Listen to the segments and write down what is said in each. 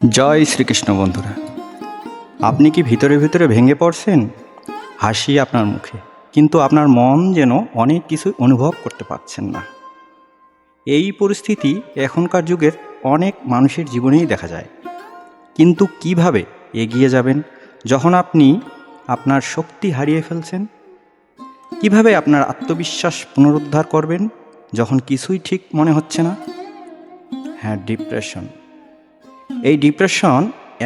জয় শ্রীকৃষ্ণ বন্ধুরা, আপনি কি ভিতরে ভিতরে ভেঙে পড়ছেন? হাসি আপনার মুখে, কিন্তু আপনার মন যেন অনেক কিছু অনুভব করতে পারছেন না। এই পরিস্থিতি এখনকার যুগের অনেক মানুষের জীবনেই দেখা যায়। কিন্তু কিভাবে এগিয়ে যাবেন যখন আপনি আপনার শক্তি হারিয়ে ফেলছেন? কিভাবে আপনার আত্মবিশ্বাস পুনরুদ্ধার করবেন যখন কিছুই ঠিক মনে হচ্ছে না? হ্যাঁ, ডিপ্রেশন। এই ডিপ্রেশন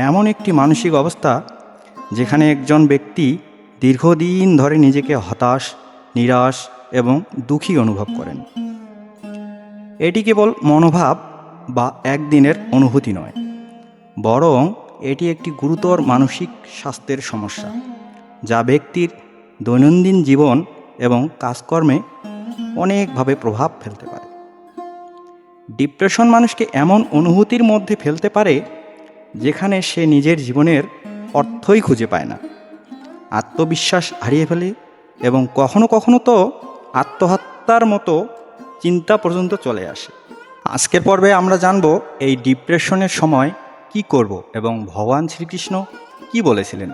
এমন একটি মানসিক অবস্থা যেখানে একজন ব্যক্তি দীর্ঘদিন ধরে নিজেকে হতাশ, নিরাশ এবং দুঃখী অনুভব করেন। এটি কেবল মনোভাব বা একদিনের অনুভূতি নয়, বরং এটি একটি গুরুতর মানসিক স্বাস্থ্যের সমস্যা যা ব্যক্তির দৈনন্দিন জীবন এবং কাজকর্মে অনেকভাবে প্রভাব ফেলতে পারে। ডিপ্রেশন মানুষকে এমন অনুভূতির মধ্যে ফেলতে পারে যেখানে সে নিজের জীবনের অর্থই খুঁজে পায় না, আত্মবিশ্বাস হারিয়ে ফেলে এবং কখনো কখনো তো আত্মহত্যার মতো চিন্তা পর্যন্ত চলে আসে। আজকের পর্বে আমরা জানব এই ডিপ্রেশনের সময় কি করব এবং ভগবান শ্রীকৃষ্ণ কি বলেছিলেন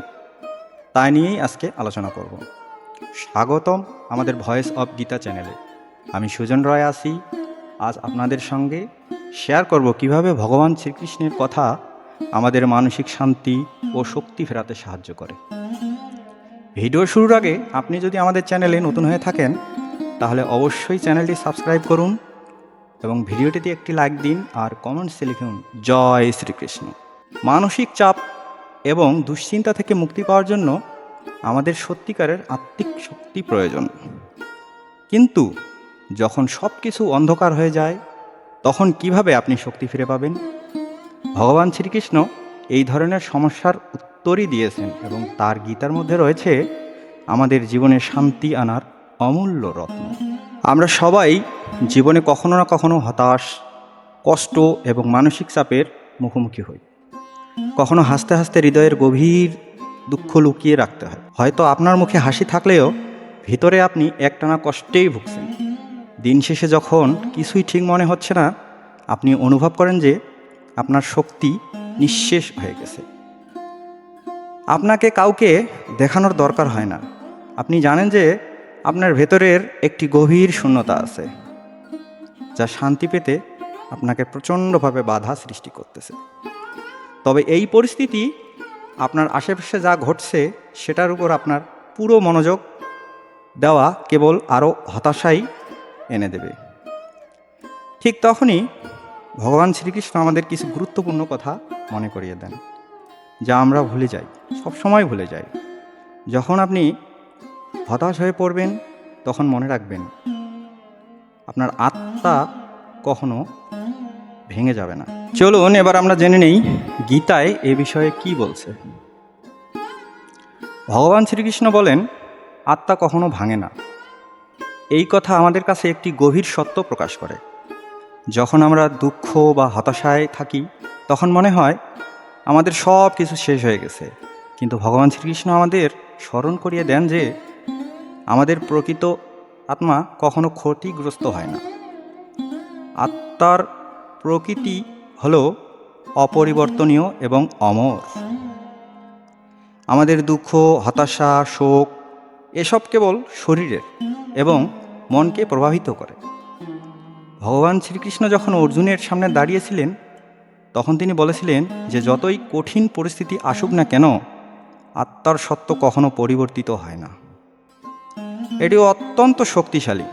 তা নিয়েই আজকে আলোচনা করব। স্বাগতম আমাদের ভয়েস অফ গীতা চ্যানেলে। আমি সুজন রয় আছি। আজ আপনাদের সঙ্গে শেয়ার করব কিভাবে ভগবান শ্রীকৃষ্ণের কথা আমাদের মানসিক শান্তি ও শক্তি ফেরাতে সাহায্য করে। ভিডিও শুরুর আগে আপনি যদি আমাদের চ্যানেলে নতুন হয়ে থাকেন তাহলে অবশ্যই চ্যানেলটি সাবস্ক্রাইব করুন এবং ভিডিওটিতে একটি লাইক দিন আর কমেন্টসে লিখুন জয় শ্রীকৃষ্ণ। মানসিক চাপ এবং দুশ্চিন্তা থেকে মুক্তি পাওয়ার জন্য আমাদের সত্যিকারের আত্মিক শক্তি প্রয়োজন। কিন্তু যখন সব কিছু অন্ধকার হয়ে যায় তখন কিভাবে আপনি শক্তি ফিরে পাবেন? ভগবান শ্রীকৃষ্ণ এই ধরনের সমস্যার উত্তরই দিয়েছেন এবং তার গীতার মধ্যে রয়েছে আমাদের জীবনে শান্তি আনার অমূল্য রত্ন। আমরা সবাই জীবনে কখনো না কখনো হতাশ, কষ্ট এবং মানসিক চাপের মুখোমুখি হই। কখনো হাসতে হাসতে হৃদয়ের গভীর দুঃখ লুকিয়ে রাখতে হয়। হয়তো আপনার মুখে হাসি থাকলেও ভিতরে আপনি একটানা কষ্টেই ভুগছেন। দিন শেষে যখন কিছুই ঠিক মনে হচ্ছে না, আপনি অনুভব করেন যে আপনার শক্তি নিঃশেষ হয়ে গেছে। আপনাকে কাউকে দেখানোর দরকার হয় না। আপনি জানেন যে আপনার ভেতরের একটি গভীর শূন্যতা আছে যা শান্তি পেতে আপনাকে প্রচণ্ডভাবে বাধা সৃষ্টি করতেছে। তবে এই পরিস্থিতি আপনার আশেপাশে যা ঘটছে সেটার উপর আপনার পুরো মনোযোগ দেওয়া কেবল আরও হতাশাই এনে দেবে। ঠিক তখনই ভগবান শ্রীকৃষ্ণ আমাদের কিছু গুরুত্বপূর্ণ কথা মনে করিয়ে দেন যা আমরা ভুলে যাই, সবসময় ভুলে যাই। যখন আপনি হতাশ হয়ে পড়বেন তখন মনে রাখবেন আপনার আত্মা কখনো ভেঙে যাবে না। চলুন এবার আমরা জেনে নেই গীতায় এ বিষয়ে কি বলছে। ভগবান শ্রীকৃষ্ণ বলেন, আত্মা কখনো ভাঙে না। এই কথা আমাদের কাছে একটি গভীর সত্য প্রকাশ করে। যখন আমরা দুঃখ বা হতাশায় থাকি তখন মনে হয় আমাদের সব কিছু শেষ হয়ে গেছে। কিন্তু ভগবান শ্রীকৃষ্ণ আমাদের স্মরণ করিয়ে দেন যে আমাদের প্রকৃত আত্মা কখনো ক্ষতিগ্রস্ত হয় না। আত্মার প্রকৃতি হল অপরিবর্তনীয় এবং অমর। আমাদের দুঃখ, হতাশা, শোক এসব কেবল শরীরের এবং মনকে প্রভাবিত করে। ভগবান শ্রীকৃষ্ণ যখন অর্জুনের সামনে দাঁড়িয়েছিলেন তখন তিনি বলেছিলেন যে যতই কঠিন পরিস্থিতি আসুক না কেন, আত্মার সত্য কখনো পরিবর্তিত হয় না। এটি অত্যন্ত শক্তিশালী।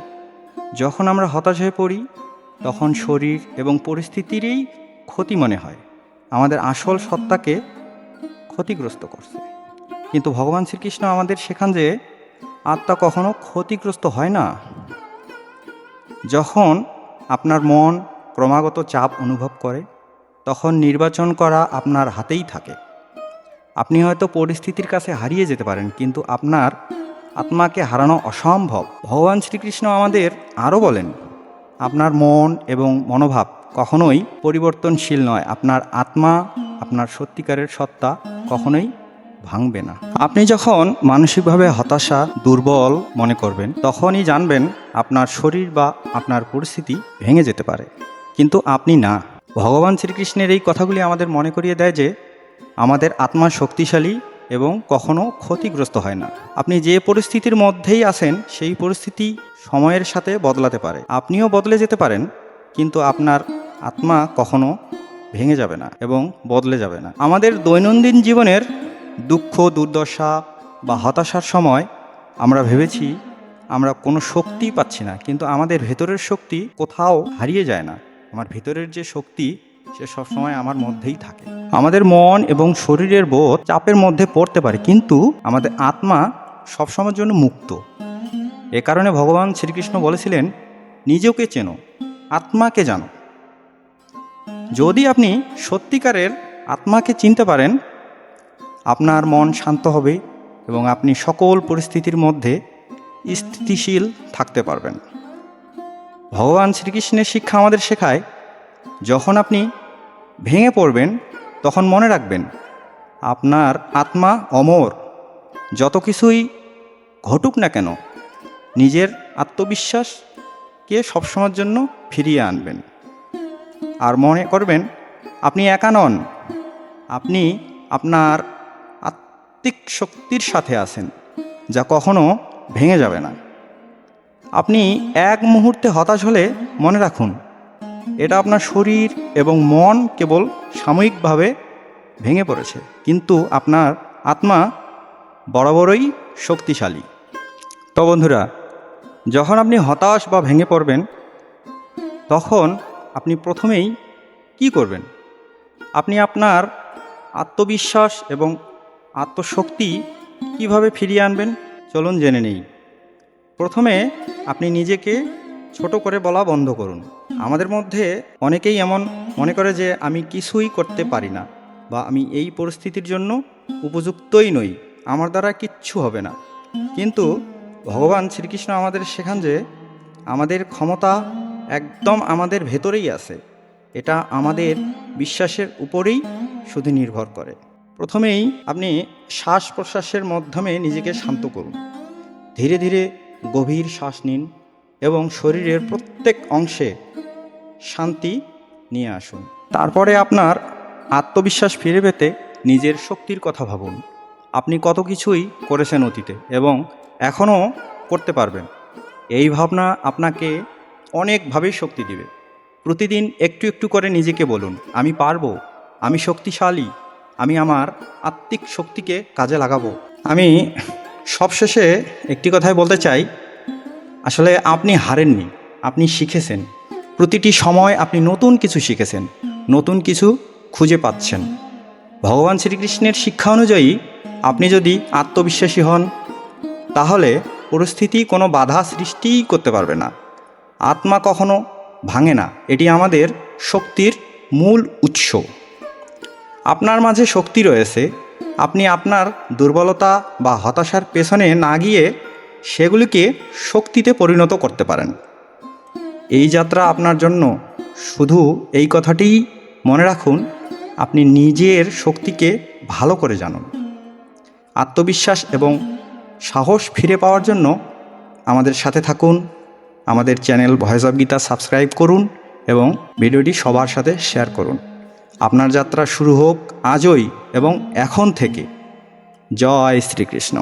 যখন আমরা হতাশ হয়ে পড়ি তখন শরীর এবং পরিস্থিতিরই ক্ষতি মনে হয় আমাদের আসল সত্তাকে ক্ষতিগ্রস্ত করছে। কিন্তু ভগবান শ্রীকৃষ্ণ আমাদের শেখান যে আত্মা কখনো ক্ষতিগ্রস্ত হয় না। যখন আপনার মন ক্রমাগত চাপ অনুভব করে তখন নির্বাচন করা আপনার হাতেই থাকে। আপনি হয়তো পরিস্থিতির কাছে হারিয়ে যেতে পারেন, কিন্তু আপনার আত্মাকে হারানো অসম্ভব। ভগবান শ্রীকৃষ্ণ আমাদের আরও বলেন, আপনার মন এবং মনোভাব কখনোই পরিবর্তনশীল নয়। আপনার আত্মা, আপনার সত্যিকারের সত্তা কখনোই ভাঙবে না। আপনি যখন মানসিকভাবে হতাশা, দুর্বল মনে করবেন তখনই জানবেন আপনার শরীর বা আপনার পরিস্থিতি ভেঙে যেতে পারে, কিন্তু আপনি না। ভগবান শ্রীকৃষ্ণের এই কথাগুলি আমাদের মনে করিয়ে দেয় যে আমাদের আত্মা শক্তিশালী এবং কখনো ক্ষতিগ্রস্ত হয় না। আপনি যে পরিস্থিতির মধ্যেই আছেন সেই পরিস্থিতি সময়ের সাথে বদলাতে পারে, আপনিও বদলে যেতে পারেন, কিন্তু আপনার আত্মা কখনো ভেঙে যাবে না এবং বদলে যাবে না। আমাদের দৈনন্দিন জীবনের দুঃখ, দুর্দশা বা হতাশার সময় আমরা ভেবেছি আমরা কোনো শক্তি পাচ্ছি না, কিন্তু আমাদের ভেতরের শক্তি কোথাও হারিয়ে যায় না। আমার ভেতরের যে শক্তি সে সবসময় আমার মধ্যেই থাকে। আমাদের মন এবং শরীরের বোধ চাপের মধ্যে পড়তে পারে, কিন্তু আমাদের আত্মা সবসময়ের জন্য মুক্ত। এ কারণে ভগবান শ্রীকৃষ্ণ বলেছিলেন, নিজকে চেনো, আত্মাকে জানো। যদি আপনি সত্যিকারের আত্মাকে চিনতে পারেন, আপনার মন শান্ত হবে এবং আপনি সকল পরিস্থিতির মধ্যে স্থিতিশীল থাকতে পারবেন। ভগবান শ্রীকৃষ্ণের শিক্ষা আমাদের শেখায়, যখন আপনি ভেঙে পড়বেন তখন মনে রাখবেন আপনার আত্মা অমর। যত কিছুই ঘটুক না কেন, নিজের আত্মবিশ্বাসকে সবসময়ের জন্য ফিরিয়ে আনবেন। আর মনে করবেন আপনি একা নন, আপনি আপনার আত্মিক শক্তির সাথে আছেন, যা কখনো ভেঙে যাবে না। আপনি এক মুহূর্তে হতাশ হলে মনে রাখুন, এটা আপনার শরীর এবং মন কেবল সাময়িকভাবে ভেঙে পড়েছে, কিন্তু আপনার আত্মা বরাবরই শক্তিশালী। তো বন্ধুরা, যখন আপনি হতাশ বা ভেঙে পড়বেন, তখন আপনি প্রথমেই কি করবেন? আপনি আপনার আত্মবিশ্বাস এবং আত্মশক্তি কিভাবে ফিরিয়ে আনবেন, চলুন জেনে নেই। প্রথমে আপনি নিজেকে ছোট করে বলা বন্ধ করুন। আমাদের মধ্যে অনেকেই এমন মনে করে যে আমি কিছুই করতে পারি না, বা আমি এই পরিস্থিতির জন্য উপযুক্তই নই, আমার দ্বারা কিচ্ছু হবে না। কিন্তু ভগবান শ্রীকৃষ্ণ আমাদের শেখান যে আমাদের ক্ষমতা একদম আমাদের ভেতরেই আছে। এটা আমাদের বিশ্বাসের উপরেই শুধু নির্ভর করে। প্রথমেই আপনি শ্বাস প্রশ্বাসের মাধ্যমে নিজেকে শান্ত করুন। ধীরে ধীরে গভীর শ্বাস নিন এবং শরীরের প্রত্যেক অংশে শান্তি নিয়ে আসুন। তারপরে আপনার আত্মবিশ্বাস ফিরে পেতে নিজের শক্তির কথা ভাবুন। আপনি কত কিছুই করেছেন অতীতে এবং এখনও করতে পারবেন। এই ভাবনা আপনাকে অনেকভাবেই শক্তি দিবে। প্রতিদিন একটু একটু করে নিজেকে বলুন, আমি পারবো, আমি শক্তিশালী, আমি আমার আত্মিক শক্তিকে কাজে লাগাবো। আমি সবশেষে একটি কথাই বলতে চাই, আসলে আপনি হারেননি, আপনি শিখেছেন। প্রতিটি সময় আপনি নতুন কিছু শিখেছেন, নতুন কিছু খুঁজে পাচ্ছেন। ভগবান শ্রীকৃষ্ণের শিক্ষা অনুযায়ী আপনি যদি আত্মবিশ্বাসী হন, তাহলে পরিস্থিতি কোনো বাধা সৃষ্টিই করতে পারবে না। আত্মা কখনো ভাঙে না, এটি আমাদের শক্তির মূল উৎস। আপনার মাঝে শক্তি রয়েছে, আপনি আপনার দুর্বলতা বা হতাশার পেছনে না গিয়ে সেগুলিকে শক্তিতে পরিণত করতে পারেন। এই যাত্রা আপনার জন্য। শুধু এই কথাটিই মনে রাখুন, আপনি নিজের শক্তিকে ভালো করে জানুন। আত্মবিশ্বাস এবং সাহস ফিরে পাওয়ার জন্য আমাদের সাথে থাকুন। আমাদের channel voice of Gita subscribe করুন এবং ভিডিওটি সবার সাথে শেয়ার করুন। আপনার যাত্রা শুরু হোক আজই এবং এখন থেকে। জয় শ্রীকৃষ্ণ।